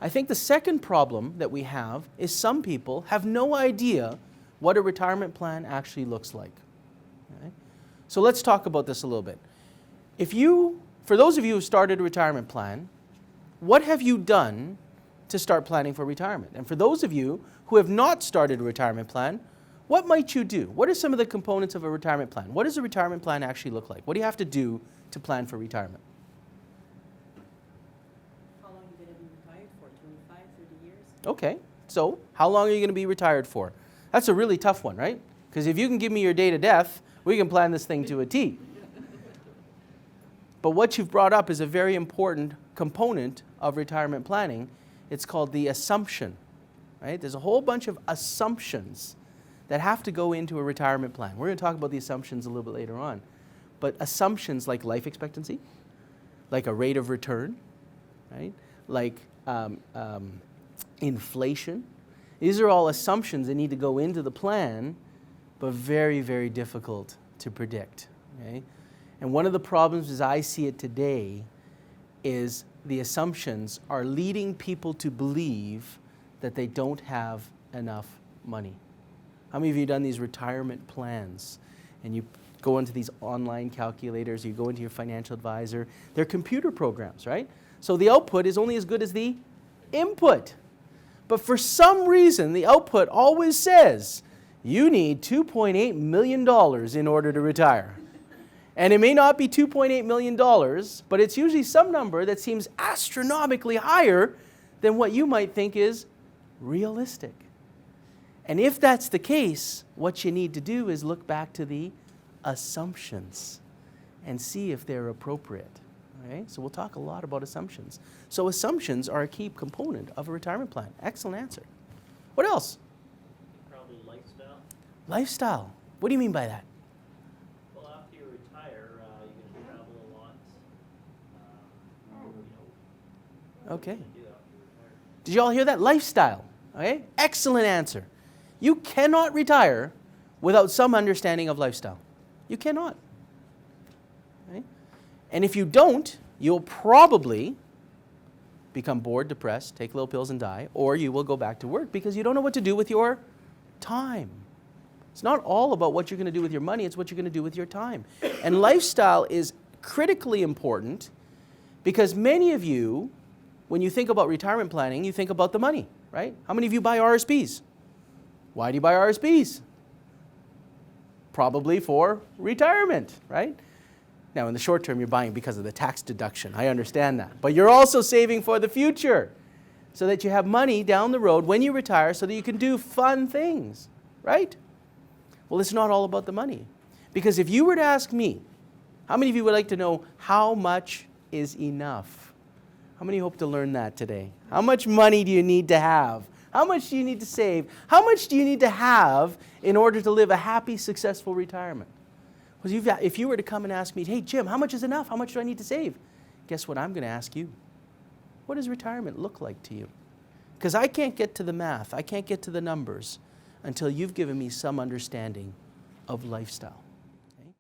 I think the second problem that we have is some people have no idea what a retirement plan actually looks like. Okay? So let's talk about this a little bit. For those of you who started a retirement plan, what have you done to start planning for retirement? And for those of you who have not started a retirement plan, what might you do? What are some of the components of a retirement plan? What does a retirement plan actually look like? What do you have to do to plan for retirement? How long are you going to be retired for? 25, 30 years? Okay, so how long are you going to be retired for? That's a really tough one, right? Because if you can give me your date of death, we can plan this thing to a T. But what you've brought up is a very important component of retirement planning. It's called the assumption, right? There's a whole bunch of assumptions that have to go into a retirement plan. We're going to talk about the assumptions a little bit later on. But assumptions like life expectancy, like a rate of return, right? Like inflation. These are all assumptions that need to go into the plan, but very, very difficult to predict, okay? And one of the problems as I see it today is the assumptions are leading people to believe that they don't have enough money. How many of you have done these retirement plans and you go into these online calculators, you go into your financial advisor, they're computer programs, right? So the output is only as good as the input. But for some reason, the output always says, you need $2.8 million in order to retire. And it may not be $2.8 million, but it's usually some number that seems astronomically higher than what you might think is realistic. And if that's the case, what you need to do is look back to the assumptions and see if they're appropriate. Okay? So we'll talk a lot about assumptions. So assumptions are a key component of a retirement plan. Excellent answer. What else? Probably lifestyle. Lifestyle. What do you mean by that? Well, after you retire, you're going to travel a lot. Okay. What are you going to do after you retire? Did you all hear that? Lifestyle. Okay? Excellent answer. You cannot retire without some understanding of lifestyle. You cannot. Okay? And if you don't, you'll probably become bored, depressed, take little pills and die, or you will go back to work because you don't know what to do with your time. It's not all about what you're going to do with your money, it's what you're going to do with your time. And lifestyle is critically important because many of you, when you think about retirement planning, you think about the money, right? How many of you buy RSPs? Why do you buy RSPs? Probably for retirement, right? Now, in the short term, you're buying because of the tax deduction. I understand that. But you're also saving for the future so that you have money down the road when you retire so that you can do fun things, right? Well, it's not all about the money. Because if you were to ask me, how many of you would like to know how much is enough? How many hope to learn that today? How much money do you need to have? How much do you need to save? How much do you need to have in order to live a happy, successful retirement? Because if you were to come and ask me, hey, Jim, how much is enough? How much do I need to save? Guess what I'm going to ask you? What does retirement look like to you? Because I can't get to the math, I can't get to the numbers until you've given me some understanding of lifestyle.